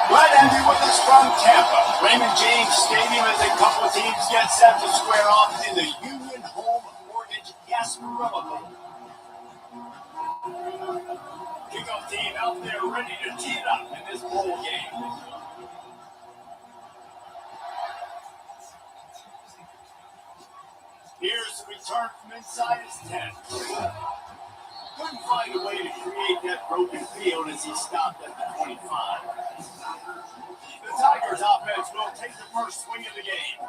Glad to have you with us from Tampa. Raymond James Stadium as a couple of teams get set to square off in the Union Home Mortgage Gasparilla Bowl. Kickoff team out there ready to tee it up in this bowl game. Here's the return from inside his 10. Couldn't find a way to create that broken field as he stopped at the 25. The Tigers offense will take the first swing of the game.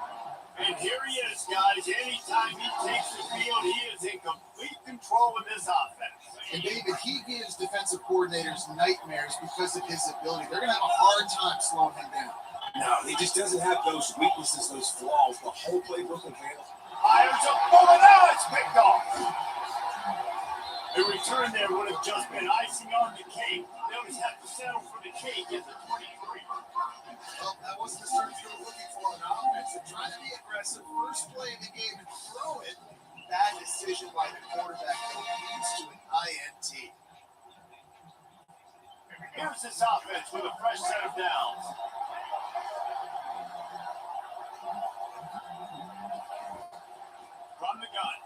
And here he is, guys. Anytime he takes the field, he is in complete control of this offense. And David, he gives defensive coordinators nightmares because of his ability. They're going to have a hard time slowing him down. No, he just doesn't have those weaknesses, those flaws. The whole playbook available. Fires up, oh, now it's picked off. The return there would have just been icing on the cake. They always have to settle for the cake at the 23. Well, that wasn't the search they were looking for on offense. They're trying to be aggressive. First play of the game and throw it. Bad decision by the quarterback that leads to an INT. Here's this offense with a fresh set of downs. From the gun.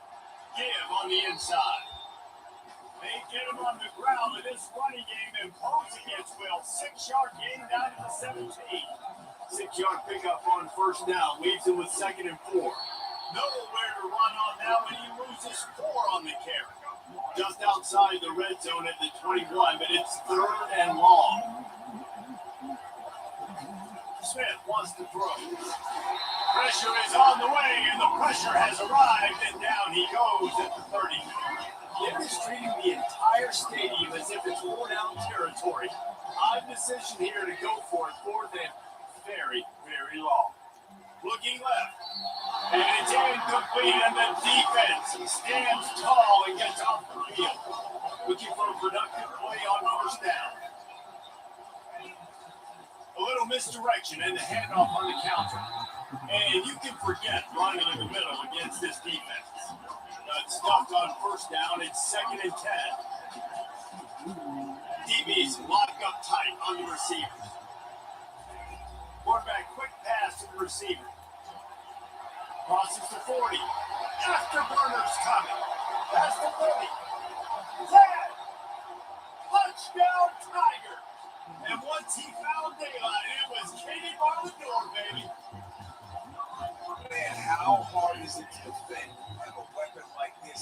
Give on the inside. They get him on the ground with this running game imposed against Will. 6-yard gain down to the 17. 6-yard pickup on first down. Leaves him with 2nd and 4. Nowhere to run on that when he loses 4 on the carry. Just outside the red zone at the 21, but it's 3rd and long. Smith wants to throw. Pressure is on the way, and the pressure has arrived, and down he goes at the 30. They're treating the entire stadium as if it's worn-out territory. Odd decision here to go for it, 4th and very, very long. Looking left, and it's incomplete, and the defense stands tall and gets off the field. Looking for a productive play on first down. A little misdirection and the handoff on the counter. And you can forget running in the middle against this defense. Stuffed on first down, it's 2nd and 10. DBs lock up tight on the receiver. Quarterback quick pass to the receiver. Crosses to 40. Afterburner's coming. Pass to 30. Zed! Touchdown Tiger! And once he found daylight, it was Katie bar the door, baby. Man, how hard is it to defend? Have a weapon like this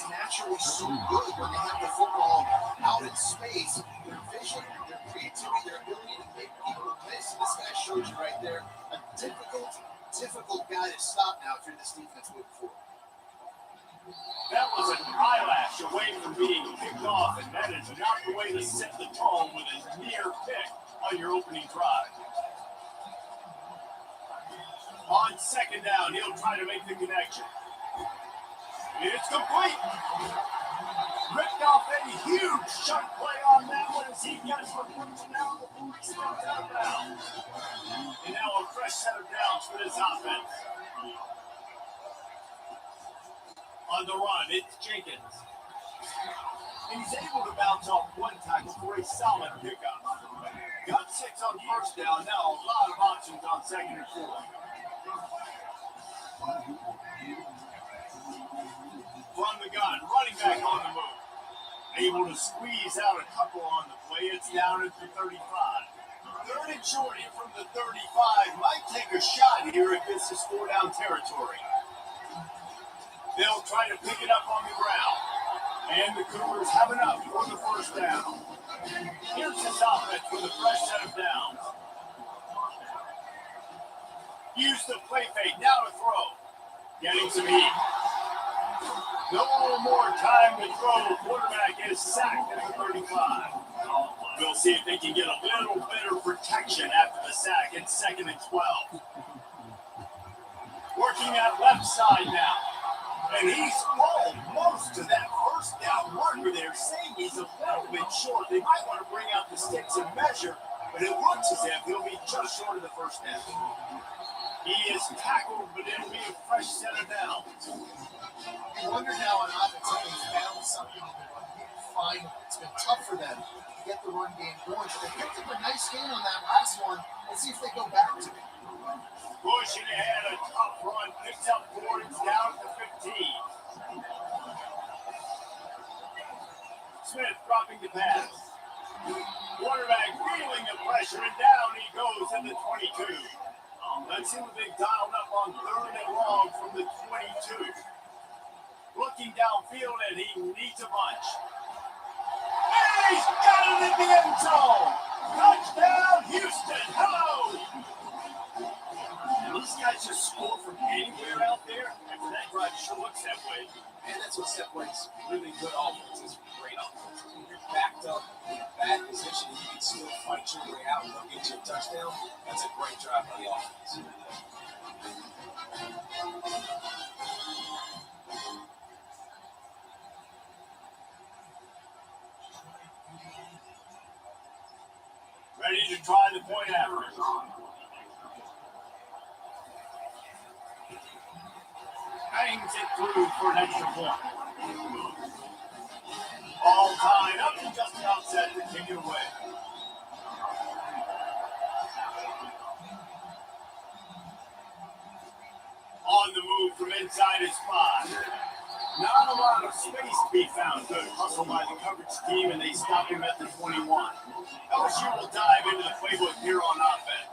just naturally so good when they have the football out in space. Their vision, their creativity, their ability to make people miss. This guy showed you right there. A difficult guy to stop now if you're this defense moving forward. That was an eyelash away from being picked off, and that is not the way to set the tone with a near pick on your opening drive. On second down, he'll try to make the connection. It's complete. Ripped off a huge shot play on that one as he gets the first down before he steps out of bounds. And now a fresh set of downs for this offense. On the run, it's Jenkins. And he's able to bounce off one tackle for a solid pickup. Got 6 on first down, now a lot of options on second and 4. From the gun, running back on the move. Able to squeeze out a couple on the play. It's down at the 35. Third and short here from the 35. Might take a shot here if this is 4-down territory. They'll try to pick it up on the ground. And the Cougars have enough for the first down. Here's his offense with a fresh set of downs. Use the play fake, now to throw. Getting some heat. No more time to throw. The quarterback is sacked at the 35. We'll see if they can get a little better protection after the sack. It's 2nd and 12. Working that left side now. And he's fallen most of that first down marker there, saying he's a little bit short. They might want to bring out the sticks and measure, but it looks as if he'll be just short of the first down. He is tackled, but it'll be a fresh set of downs. You wonder now on offense if they found something in the run game. Finally, it's been tough for them to get the run game going. But they picked up a nice game on that last one. Let's see if they go back to it. Pushing ahead, a tough run, picks up 4, it's down to 15. Smith dropping the pass. Quarterback feeling the pressure, and down he goes at the 22. Let's see what they've dialed up on 3rd and long from the 22. Looking downfield, and he needs a bunch. And he's got it in the end zone. Touchdown, Houston. Hello. And these guys just score from anywhere out there. After that drive sure looks that way. And that's what separates really good offenses from great offenses. When you're backed up in a bad position and you can still fight your way out and get you a touchdown, that's a great drive by the offense. Ready to try the point average. Bangs it through for an extra point. All tied up and just about set to kick it away. On the move from inside his 5. Not a lot of space to be found. Good hustle by the coverage team, and they stop him at the 21. LSU will dive into the playbook here on offense.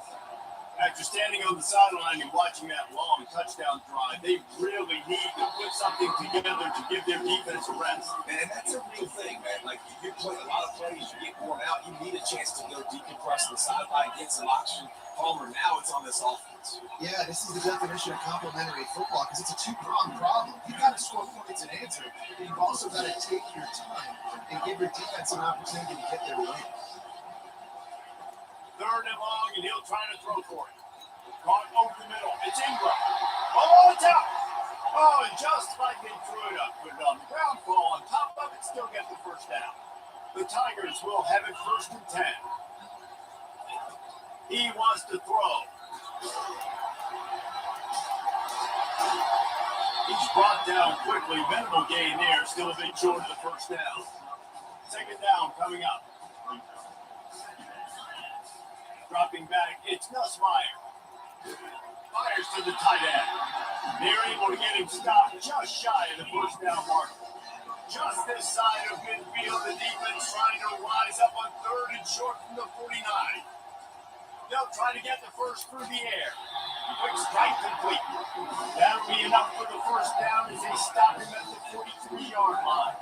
After standing on the sideline and watching that long touchdown drive, they really need to put something together to give their defense a rest. Man, that's a real thing, man. Like, you play a lot of plays, you get worn out, you need a chance to go decompress on the sideline, get some oxygen. Palmer, now it's on this offense. Yeah, this is the definition of complementary football because it's a two-pronged problem. You've got to score points and answer, but you've also got to take your time and give your defense an opportunity to get their way. 3rd and long, and he'll try to throw for it. Caught over the middle. It's Ingram. Oh, it's out. Oh, and just like they threw it up, put it on the ground, fall on top of it, still get the first down. The Tigers will have it 1st and 10. He wants to throw. He's brought down quickly. Minimal gain there. Still a bit short of the first down. 2nd down coming up. Dropping back, it's Nussmeier. Fires to the tight end. They're able to get him stopped just shy of the first down mark. Just this side of midfield, the defense trying to rise up on 3rd and short from the 49. They'll try to get the first through the air. Quick strike complete. That'll be enough for the first down as they stop him at the 43-yard line.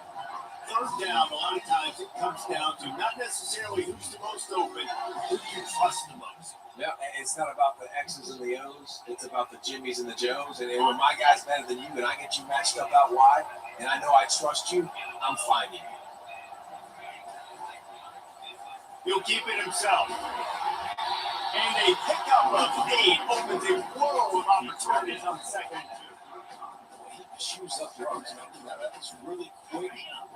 Third down, a lot of times it comes down to not necessarily who's the most open, who do you trust the most. Yeah, it's not about the X's and the O's. It's about the Jimmys and the Joes. And when my guy's better than you and I get you matched up out wide, and I know I trust you, I'm finding you. He'll keep it himself. And a pickup of 8 opens a world of opportunities on second and 2. He chews up yards. That's really quick,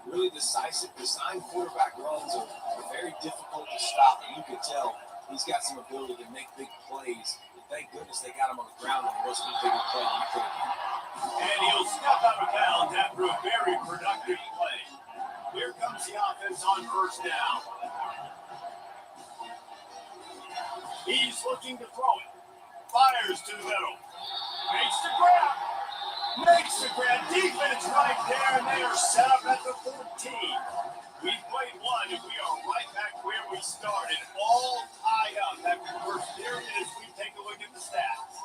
really decisive. Design quarterback runs are very difficult to stop, and you can tell he's got some ability to make big plays. And thank goodness they got him on the ground and it wasn't a bigger play than he could have. And he'll step out of bounds after a very productive play. Here comes the offense on first down. He's looking to throw it. Fires to the middle. Makes the grab. Defense right there, and they are set up at the 14. We've played one, and we are right back where we started. All tied up after the first period as we take a look at the stats.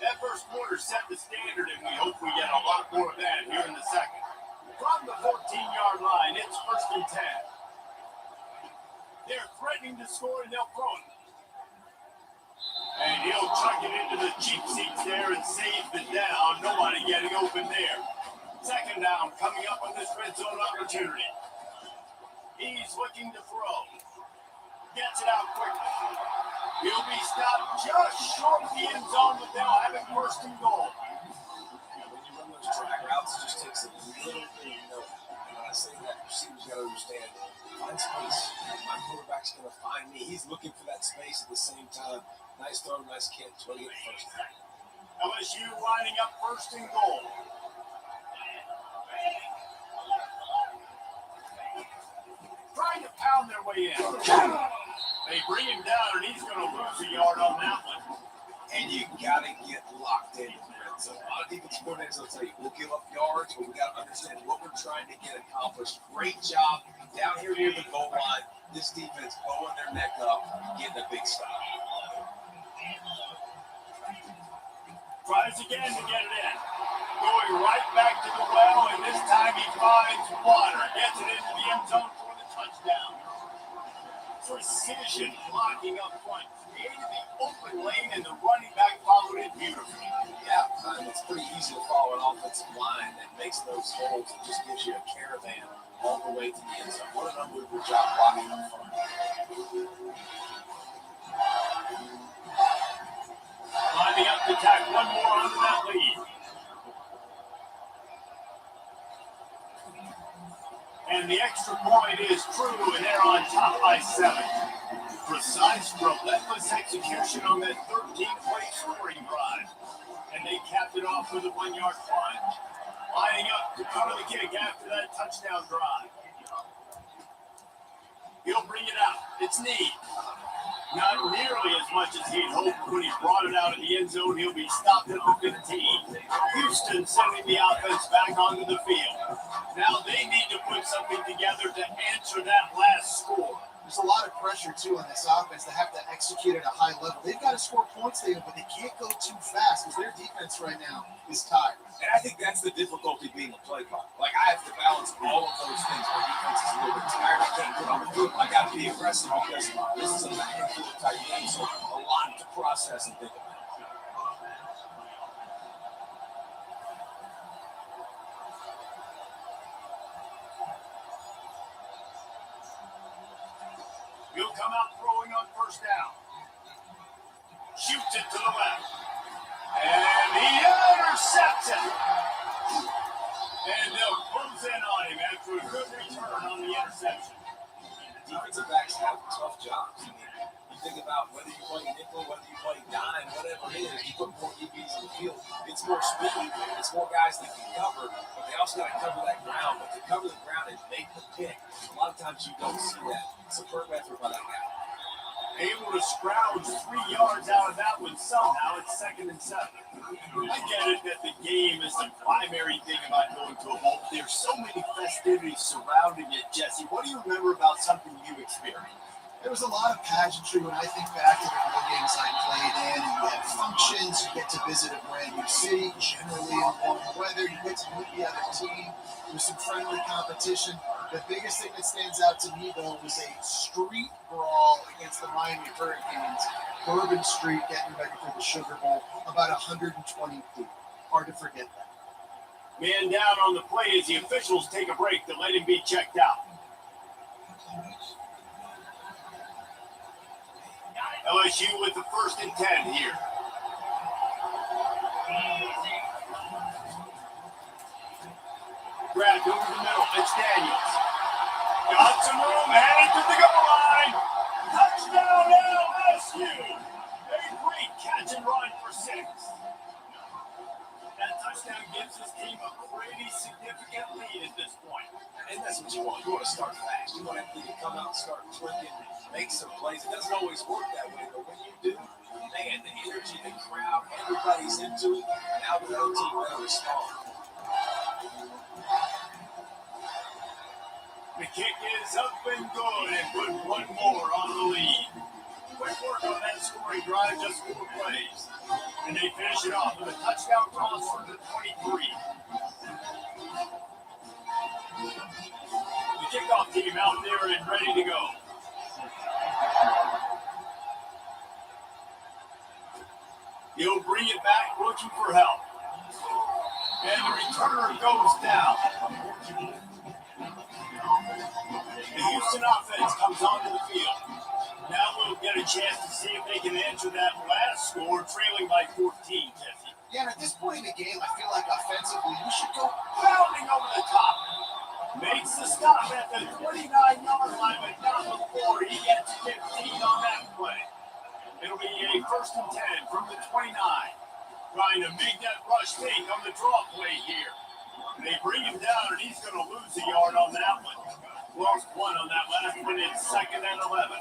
That first quarter set the standard, and we hope we get a lot more of that here in the second. From the 14-yard line, it's first and 10. They're threatening to score, and they'll throw it. And he'll chuck it into the cheap seats there and save the down. Nobody getting open there. Second down coming up on this red zone opportunity. He's looking to throw. Gets it out quickly. He'll be stopped just short of the end zone, but they'll have it first and goal. When you run those drag routes, it just takes a little bit of note. And when I say that, receivers got to understand, find space. My quarterback's going to find me. He's looking for that space at the same time. Nice throw, nice catch. What do you get first down? LSU lining up first and goal. Trying to pound their way in. They bring him down, and he's going to lose a yard on that one. And you got to get locked in. So a lot of defensive coordinators will tell you, we'll give up yards, but we got to understand what we're trying to get accomplished. Great job down here near the goal line. This defense bowing their neck up, getting a big stop. Tries again to get it in. Going right back to the well, and this time he finds water. Gets it into the end zone for the touchdown. Precision blocking up front. Created the open lane, and the running back followed it beautifully. Yeah, it's pretty easy to follow an offensive line that makes those holes and just gives you a caravan all the way to the end zone. What an unbelievable job blocking up front. Lining up to tack one more under that lead. And the extra point is true, and they're on top by 7. Precise, relentless execution on that 13-play scoring drive. And they capped it off with a 1-yard plunge. Lining up to cover the kick after that touchdown drive. He'll bring it out. It's Need. Not nearly as much as he'd hoped when he brought it out of the end zone. He'll be stopped at the 15. Houston sending the offense back onto the field. Now they need to put something together to answer that last score. There's a lot of pressure, too, on this offense. They have to execute at a high level. They've got to score points, but they can't go too fast because their defense right now is tired. And I think that's the difficulty being a play caller. Like, I have to balance all of those things. My defense is a little bit tired. I can't put on the foot. I got to be aggressive because this is a back and forth type game. So a lot to process and think about. He'll come out throwing on first down. Shoots it to the left. And he intercepts it. And they'll close in on him after a good return on the interception. Defensive backs have tough jobs. I mean, you think about whether you play nickel, whether you play dime, whatever it is, you put more DBs in the field. It's more speed. It's more guys that can cover, but they also got to cover that ground. But to cover the ground and make the pick, a lot of times you don't see that. Superb effort by that guy. Able to scrounge 3 yards out of that one somehow. It's 2nd and 7. I get it that the game is the primary thing about going to a bowl. There's so many festivities surrounding it, Jesse. What do you remember about something you experienced? There was a lot of pageantry when I think back to the bowl games I played in. And you have functions, you get to visit a brand new city, generally in warm weather. You get to meet the other team. There's some friendly competition. The biggest thing that stands out to me, though, was a street brawl against the Miami Hurricanes. Bourbon Street getting ready for the Sugar Bowl, about 120 feet. Hard to forget that. Man down on the play as the officials take a break to let him be checked out. LSU with the 1st and 10 here. Grabbed over the middle. It's Daniels. Got some room, headed to the goal line. Touchdown LSU. A great catch and run for 6. That touchdown gives his team a pretty significant lead at this point. And that's what you want. You want to start fast. You want to come out and start clicking, make some plays. It doesn't always work that way, but when you do, man, the energy, the crowd, everybody's into it. Now the other team better respond. The kick is up and good and put one more on the lead. Quick work on that scoring drive, just 4 plays. And they finish it off with a touchdown cross from the 23. The kickoff team out there and ready to go. He'll bring it back looking for help. And the returner goes down. The Houston offense comes onto the field. Now we'll get a chance to see if they can answer that last score, trailing by 14, Jesse. Yeah, and at this point in the game, I feel like offensively, you should go Bounding over the top. Makes the stop at the 29-yard line, but not before he gets 15 on that play. It'll be a 1st and 10 from the 29. Trying to make that rush take on the draw play here. They bring him down, and he's going to lose a yard on that one. Lost 1 on that last one. It's 2nd and 11.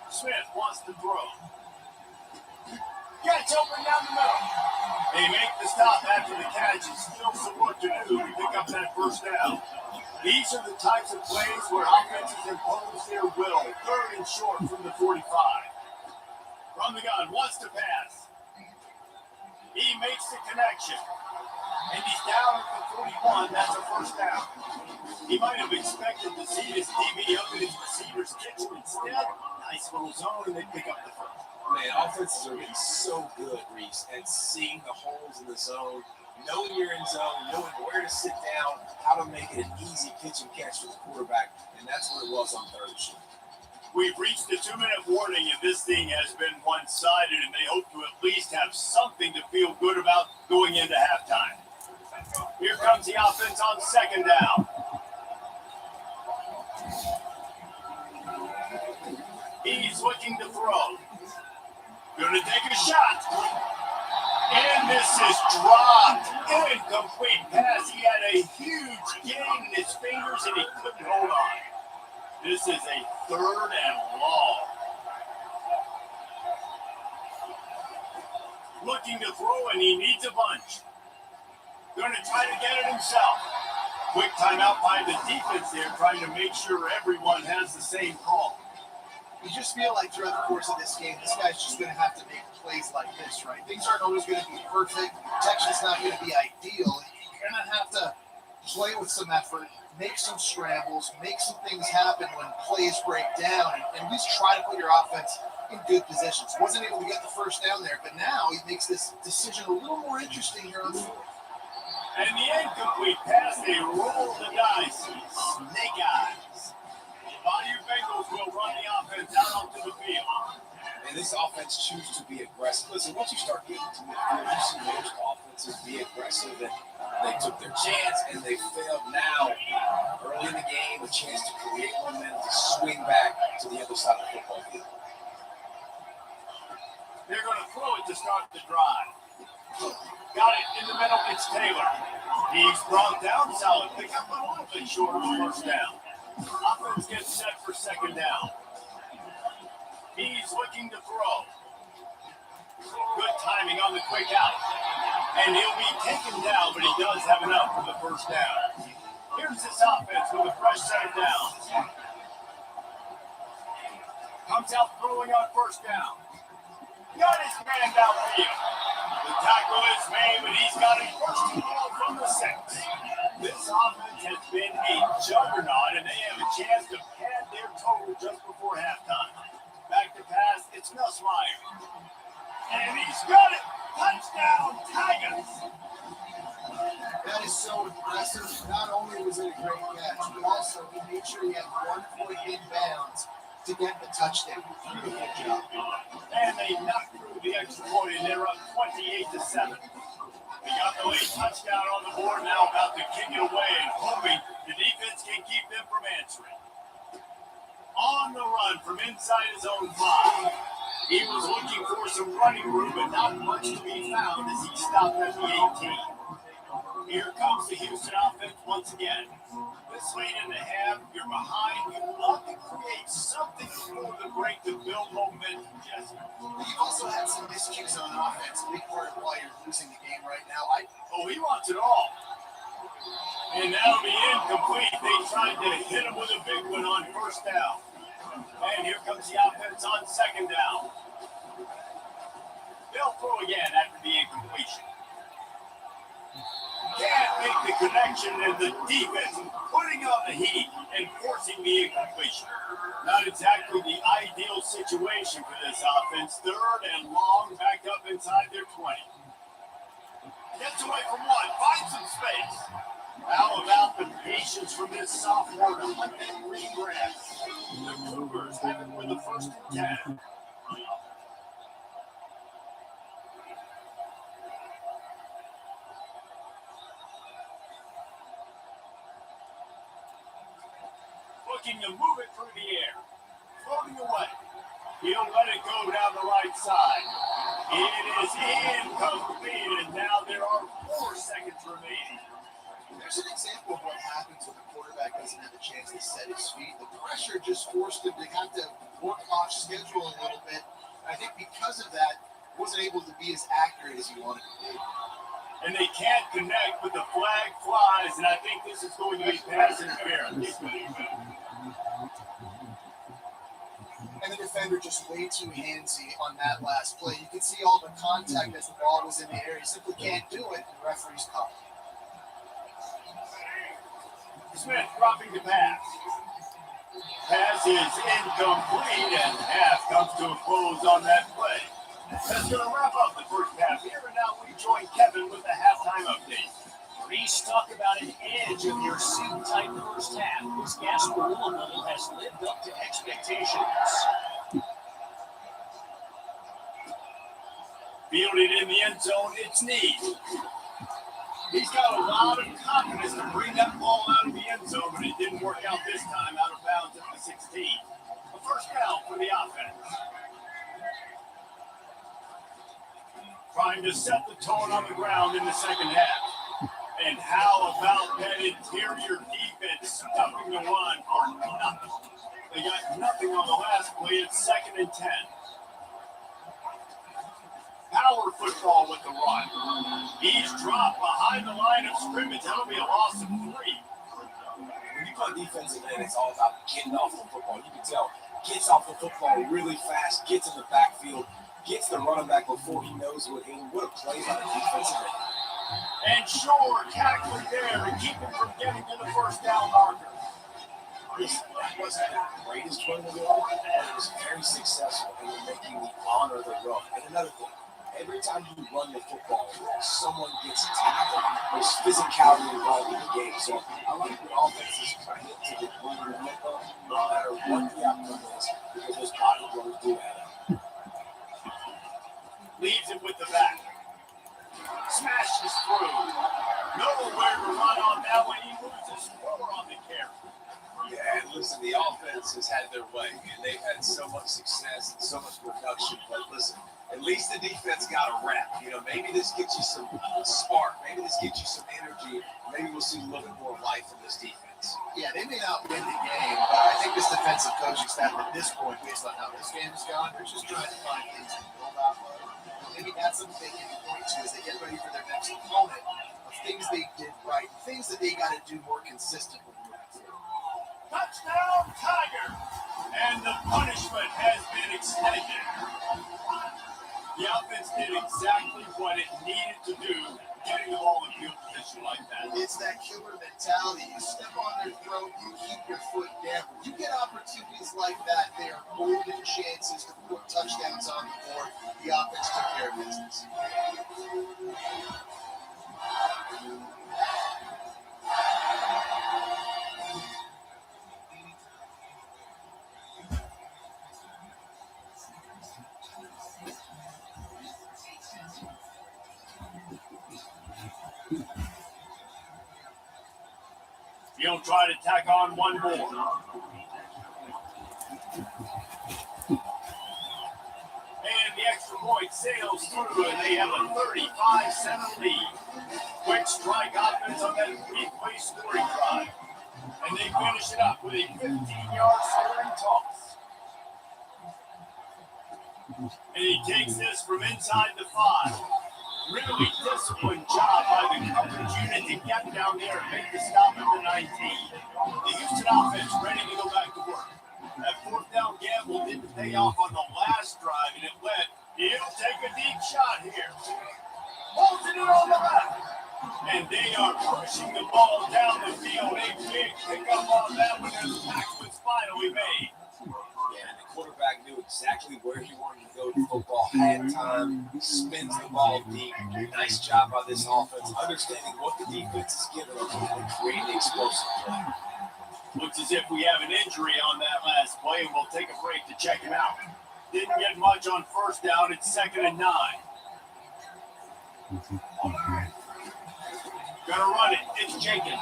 Smith wants to throw. Catch open down the middle. They make the stop after the catch and still some work to do to pick up that 1st down. These are the types of plays where offenses impose their will. 3rd and short from the 45. From the gun, wants to pass. He makes the connection. And he's down at the 41. That's a 1st down. He might have expected to see his DB up in his receiver's kitchen instead. Nice little zone, and they pick up the 1st. Man, offenses are getting so good, Reese, at seeing the holes in the zone, knowing you're in zone, knowing where to sit down, how to make it an easy pitch and catch for the quarterback, and that's what it was on 3rd and short. We've reached the 2-minute warning, and this thing has been one-sided, and they hope to at least have something to feel good about going into halftime. Here comes the offense on 2nd down. He's looking to throw. Going to take a shot. And this is dropped. Incomplete pass. He had a huge gain in his fingers, and he couldn't hold on. This is a 3rd and long. Looking to throw, and he needs a bunch. Going to try to get it himself. Quick timeout by the defense there, trying to make sure everyone has the same call. You just feel like throughout the course of this game, this guy's just going to have to make plays like this, right? Things aren't always going to be perfect. Protection's not going to be ideal. You're going to have to play with some effort, make some scrambles, make some things happen when plays break down, and at least try to put your offense in good positions. Wasn't able to get the 1st down there, but now he makes this decision a little more interesting here on the field. And the incomplete pass, they roll the dice. Snake eyes. Bayou Bengals will run the offense out onto the field. And this offense chooses to be aggressive. Listen, once you start getting to midfield, you see most offenses be aggressive, and they took their chance, and they failed now. Early in the game, a chance to create momentum, to swing back to the other side of the football field. They're going to throw it to start the drive. Got it in the middle. It's Taylor. He's brought down solid. Pick up a little bit short of the 1st down. Offense gets set for second down. He's looking to throw. Good timing on the quick out. And he'll be taken down, but he does have enough for the first down. Here's this offense with a fresh set of downs. Comes out throwing on first down. Got his man downfield. The tackle is made, but he's got a first and goal from the 6. This offense has been a juggernaut, and they have a chance to pad their total just before halftime. Back to pass, it's Nussmeier. And he's got it. Touchdown, Tigers. That is so impressive. Not only was it a great catch, but also he made sure he had 1 foot in bounds to get the touchdown. Beautiful job. And they knocked through the extra point, and they're up 28-7. They got the late touchdown on the board, now about to kick it away and hoping the defense can keep them from answering. On the run from inside his own 5. He was looking for some running room, but not much to be found as he stopped at the 18. Here comes the Houston offense once again. This late in the half, you're behind. You love to create something for the break to build momentum, Jesse. You've also had some miscues on offense. A big part of why you're losing the game right now. He wants it all. And that'll be incomplete. They tried to hit him with a big one on first down. And here comes the offense on second down. They'll throw again after the incompletion. Can't make the connection, and the defense putting on the heat and forcing the incompletion. Not exactly the ideal situation for this offense. Third and long, back up inside their 20. Gets away from one, finds some space. How about the patience from this sophomore to hunt that green grass? The Cougars have it with the first and 10. Looking to move it through the air. Floating away. He'll let it go down the right side. It is incomplete, and now there are 4 seconds remaining. There's an example of what happens when the quarterback doesn't have a chance to set his feet. The pressure just forced him to have to work off schedule a little bit. I think because of that, he wasn't able to be as accurate as he wanted to be. And they can't connect, but the flag flies, and I think this is going to be pass interference. And the defender just way too handsy on that last play. You can see all the contact as the ball was in the air. He simply can't do it, and the referee's caught. Smith dropping the pass. Pass is incomplete, and half comes to a close on that play. That's going to wrap up the first half here, and now we join Kevin with the halftime update. Reese, talk about an edge of your suit-type first half. This Gasper Louisville has lived up to expectations. Fielded in the end zone, it's Need. He's got a lot of confidence to bring that ball out of the end zone, but it didn't work out this time, out of bounds at the 16. A first down for the offense. Trying to set the tone on the ground in the second half. And how about that interior defense stuffing the run for nothing? They got nothing on the last play. It's 2nd and 10. Power football with the run. He's dropped behind the line of scrimmage. That'll be a loss of 3. When you play defensive end, it's all about getting off the football. You can tell, gets off the football really fast, gets in the backfield, gets the running back before he knows what hit him. What a play by the defensive end. And Shore tackling there to keep him from getting to the first down marker. That wasn't the greatest run in the world, but it was very successful in making the honor of the run. And another thing, every time you run the football, someone gets tackled. There's physicality involved in the game. So I like the offenses trying to get running the football, no matter what the outcome is, because those body blows do add up. Leaves it with the back. Smashes through. Nowhere to run on that one. He loses 4 on the carry. Yeah, and listen, the offense has had their way, and they've had so much success and so much production. But listen, at least the defense got a rep. You know, maybe this gets you some spark. Maybe this gets you some energy. Maybe we'll see a little bit more life in this defense. offense. Yeah, they may not win the game, but I think this defensive coaching staff at this point, based on how this game has gone, they're just trying to find things to build off of. Maybe that's something they can point to as they get ready for their next opponent of things they did right, things that they got to do more consistently. Touchdown, Tiger! And the punishment has been extended. The offense did exactly what it needed to do, getting the ball in field position like that. It's that killer mentality. You step on their throat, you keep your foot down. When you get opportunities like that, they are golden chances to put touchdowns on the board. The offense took care of business. He'll try to tack on one more. And the extra point sails through, and they have a 35-7 lead. Quick strike offense on that three-play scoring drive. And they finish it up with a 15-yard scoring toss. And he takes this from inside the 5. Really disciplined job by the coverage unit to get down there and make the stop at the 19. The Houston offense ready to go back to work. That fourth down gamble didn't pay off on the last drive, and it went. He'll take a deep shot here. Bolting it on the left. And they are pushing the ball down the field. A big pickup on that one as the tackle was finally made. Yeah, and the quarterback knew exactly where he wanted to go to football, had time, spins the ball deep. Nice job by this offense, understanding what the defense is giving them and creating explosive play. Looks as if we have an injury on that last play, and we'll take a break to check him out. Didn't get much on first down. It's 2nd and 9. Gonna run it. It's Jenkins.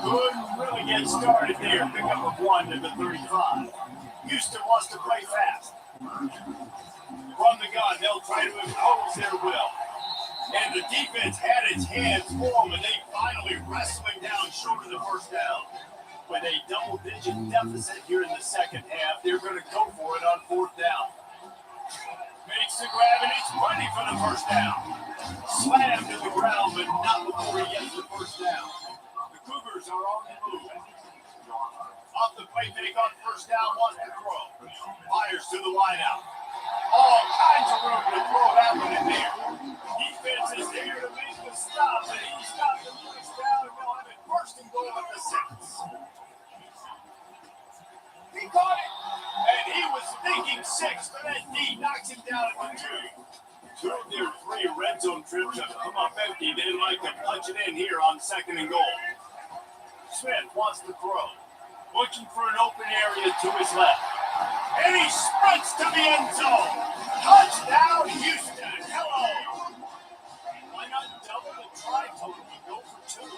Couldn't really get started there. Pick up a 1 to the 35. Houston wants to play fast. From the gun, they'll try to impose their will. And the defense had its hands full, and they finally wrestling down short of the first down. With a double-digit deficit here in the second half, they're going to go for it on 4th down. Makes the grab, and he's ready for the first down. Slammed to the ground, but not before he gets the first down. The Cougars are on the move. Off the play fake on first down, wants to throw. Fires to the wideout. All kinds of room to throw that one in there. Defense is there to make the stop, and he's got the first down, and they'll have it first and goal at the 6. He caught it, and he was thinking 6, but that D knocks him down at the 2. 2 of their 3 red zone trips have come up empty. They'd like to punch it in here on 2nd and goal. Smith wants to throw. Looking for an open area to his left. And he sprints to the end zone. Touchdown, Houston. Hello. Why not double the try total and go for 2?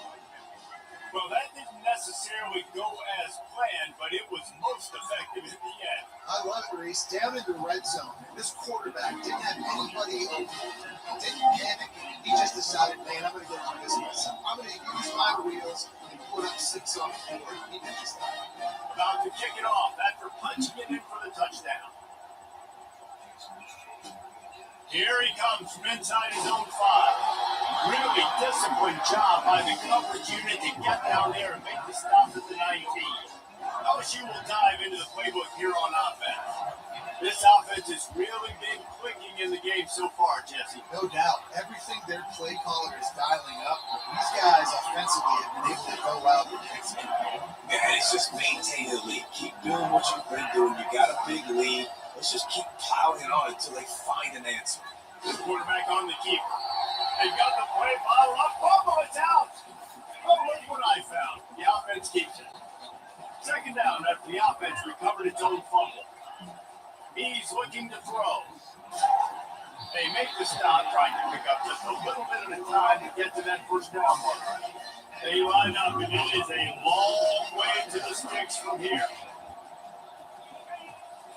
Well, that didn't necessarily go as planned, but it was most effective in the end. I love it, Reese. Down in the red zone, this quarterback didn't have anybody open. Didn't panic. He just decided, man, I'm going to get through this myself. I'm going to use my wheels and put up 6 on the board. He did just that. About to kick it off after punching it in for the touchdown. Here he comes from inside his own 5. Really disciplined job by the coverage unit to get down there and make the stop at the 19. LSU will dive into the playbook here on offense. This offense has really been clicking in the game so far, Jesse. No doubt. Everything their play caller is dialing up. These guys offensively have been able to go out and execute. Yeah, it's just maintain the lead. Keep doing what you've been doing. You got a big lead. Let's just keep plowing on until they find an answer. The quarterback on the keeper. They've got the play bottle up. Oh, it's out. Oh, look what I found. The offense keeps it. 2nd down after the offense recovered its own fumble. He's looking to throw. They make the stop, trying to pick up just a little bit at a time to get to that first down mark. They line up, and it is a long way to the sticks from here.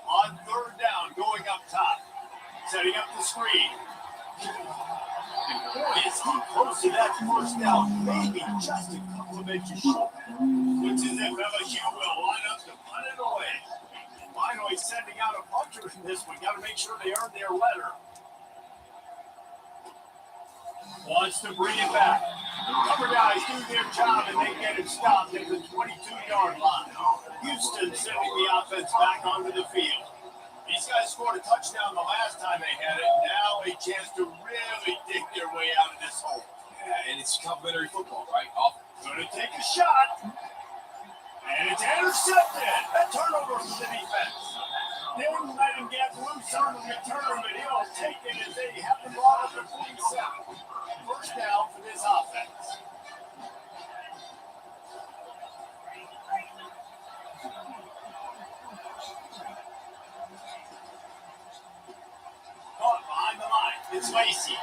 On 3rd down, going up top. Setting up the screen. And boy, is Let's keep close to that first down, maybe just a couple of inches short. Looks as if LSU will line up to punt it away. Finally sending out a puncher in this one. Got to make sure they earn their letter. Wants to bring it back. Cover guys do their job and they get it stopped at the 22-yard line. Houston sending the offense back onto the field. These guys scored a touchdown the last time they had it. Now a chance to really dig their way out of this hole. Yeah, and it's complimentary football, right? Going to take a shot. And it's intercepted. A turnover for the defense. Didn't let him get loose on the return, but he'll take it as they have the ball at the 47. First down for this offense. Caught behind the line. It's Lacey.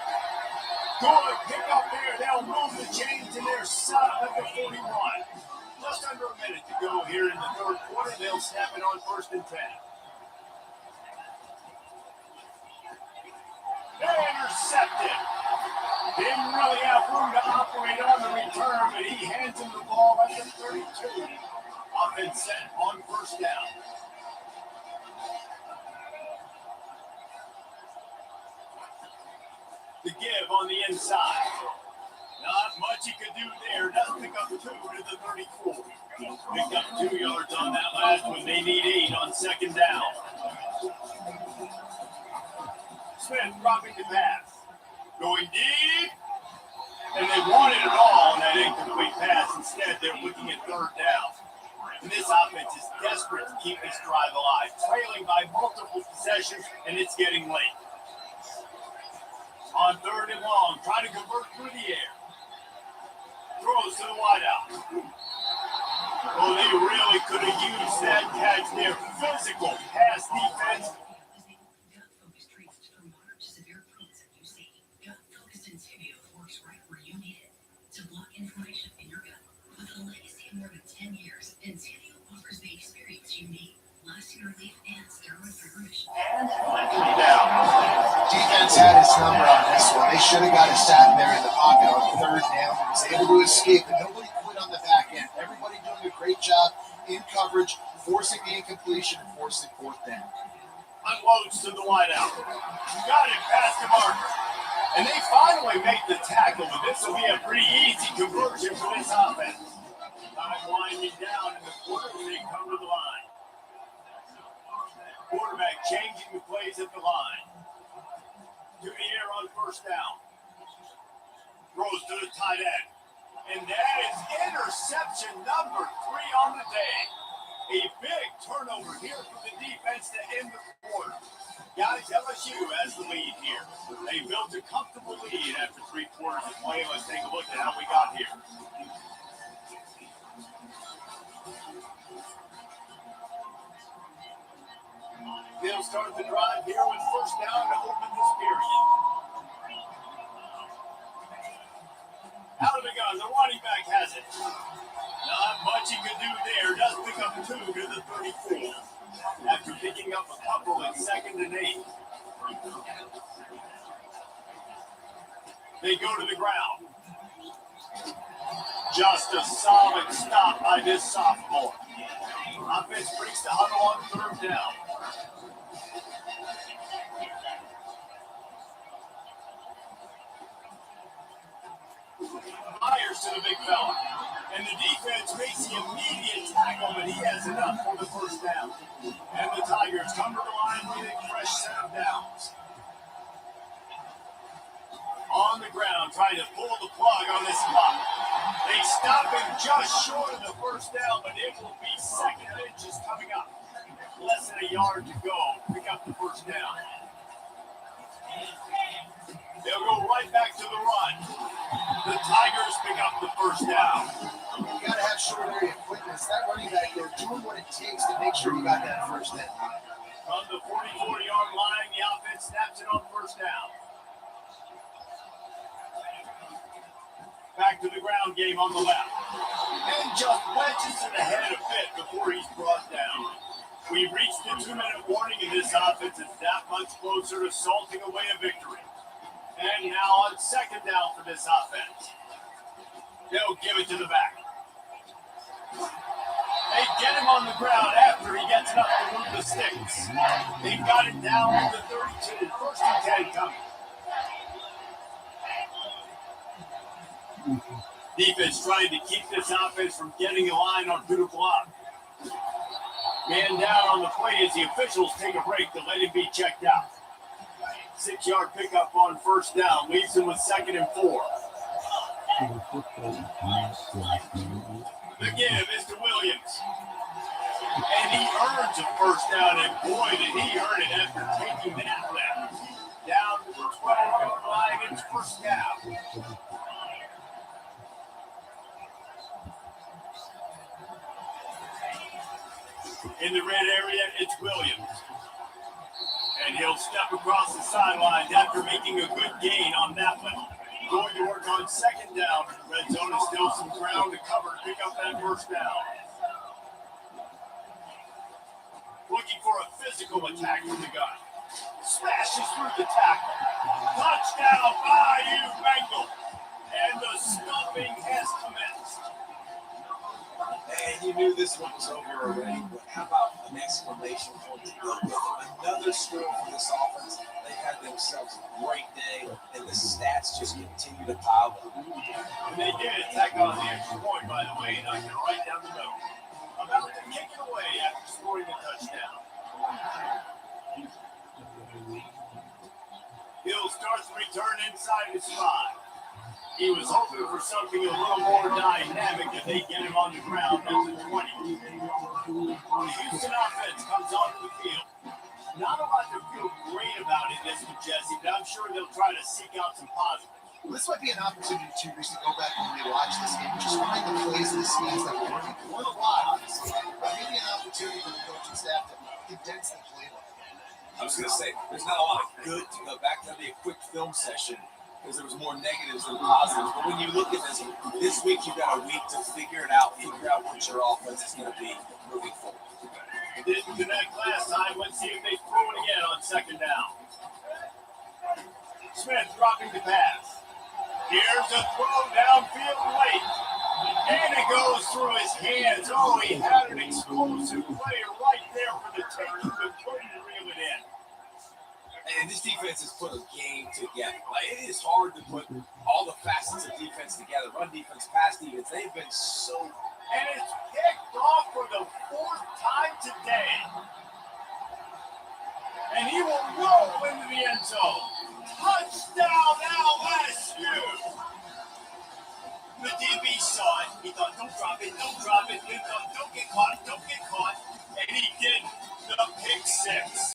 Good pick up there. They'll move the chains and they're set up at the 41. Just under a minute to go here in the third quarter. They'll snap it on 1st and 10. They're intercepted. Didn't really have room to operate on the return, but he hands him the ball at the 32. Offense set on 1st down. The give on the inside. Not much he could do there. Does pick up 2 to the 34. Picked up 2 yards on that last one. They need 8 on 2nd down. Smith dropping the pass. Going deep. And they wanted it all on that incomplete pass. Instead, they're looking at 3rd down. And this offense is desperate to keep this drive alive. Trailing by multiple possessions, and it's getting late. On 3rd and long, trying to convert through the air. Throws to the wideout. Oh, they really could have used that catch there. Physical pass defense. Inflammation in your gut. With a legacy of more than 10 years, Incendio offers the experience you need. Lasting relief and steroid-free remission. Defense had his number on this one. They should have got a sack there in the pocket on 3rd down. He was able to escape, and nobody quit on the back end. Everybody doing a great job in coverage, forcing the incompletion and forcing 4th down. Unloads to the wideout. Got it past the marker. And they finally make the tackle, but this will be a pretty easy conversion for this offense. Time winding down in the quarter when they come to the line. Quarterback changing the plays at the line. To the air on 1st down. Throws to the tight end. And that is interception number 3 on the day. A big turnover here for the defense to end the quarter. Guys, LSU has the lead here. They built a comfortable lead after 3 quarters of play. Let's take a look at how we got here. They'll start the drive here with 1st down to open this period. Out of the gun, the running back has it. Not much he could do there. Does pick up 2 to the 34. After picking up a couple at 2nd and 8. They go to the ground. Just a solid stop by this sophomore. Offense breaks the huddle on 3rd down. Myers to the big fella. And the defense makes the immediate tackle, but he has enough for the 1st down. And the Tigers come to the line with a fresh set of downs. On the ground, trying to pull the plug on this block. They stop him just short of the 1st down, but it will be 2nd and inches coming up. Less than a yard to go. Pick up the 1st down. They'll go right back to the run. The Tigers pick up the 1st down. You got to have short area quickness. That running back there doing what it takes to make sure you got that 1st down. From the 44-yard line, the offense snaps it on 1st down. Back to the ground game on the left. And just wedges to the head a bit before he's brought down. We've reached the 2-minute warning, and this offense is that much closer to salting away a victory. And now on second down for this offense. They'll give it to the back. They get him on the ground after he gets up to move the sticks. They got it down to the 32. First and 10 coming. Defense trying to keep this offense from getting a line on who to block. Man down on the play as the officials take a break to let him be checked out. 6-yard pickup on first down leaves him with 2nd and 4. The give is to Williams. And he earns a first down, and boy, did he earn it after taking that left. Down to the 12-yard line, it's first down. In the red area, it's Williams. And he'll step across the sidelines after making a good gain on that one. Going to work on second down. Red zone is still some ground to cover to pick up that first down. Looking for a physical attack from the gun. Smashes through the tackle. Touchdown, Bayou Bengal. And the stumping has commenced. And you knew this one was over already, but how about an exclamation point to go with it? Another score for this offense. They had themselves a great day, and the stats just continue to pile up. And they did attack on the extra point, by the way, knocking it right down the middle. About to kick it away after scoring a touchdown. He'll start the return inside his 5. He was hoping for something a little more dynamic if they get him on the ground at the 20. The Houston offense comes onto the field. Not a lot to feel great about in this one, Jesse, but I'm sure they'll try to seek out some positives. Well, this might be an opportunity to Reese, to go back and rewatch this game. Just find the plays and the schemes that were working. There weren't a lot, obviously, but maybe an opportunity for the coaching staff to condense the playbook. I was going to say, there's not a lot of good to go back. That'd be a quick film session because there was more negatives than positives. But when you look at this week you've got a week to figure it out, figure out what your offense is going to be moving forward. Didn't connect last time. Let's see if they throw it again on second down. Smith dropping the pass. Here's a throw downfield late. And it goes through his hands. Oh, he had an explosive player right there for the taking, but couldn't reel it in. And this defense has put a game together. Like, it is hard to put all the facets of defense together. Run defense, pass defense. They've been so. And it's picked off for the 4th time today. And he will roll into the end zone. Touchdown, LSU! The DB saw it. He thought, don't drop it, don't drop it. He thought, don't get caught, don't get caught. And he did the pick 6.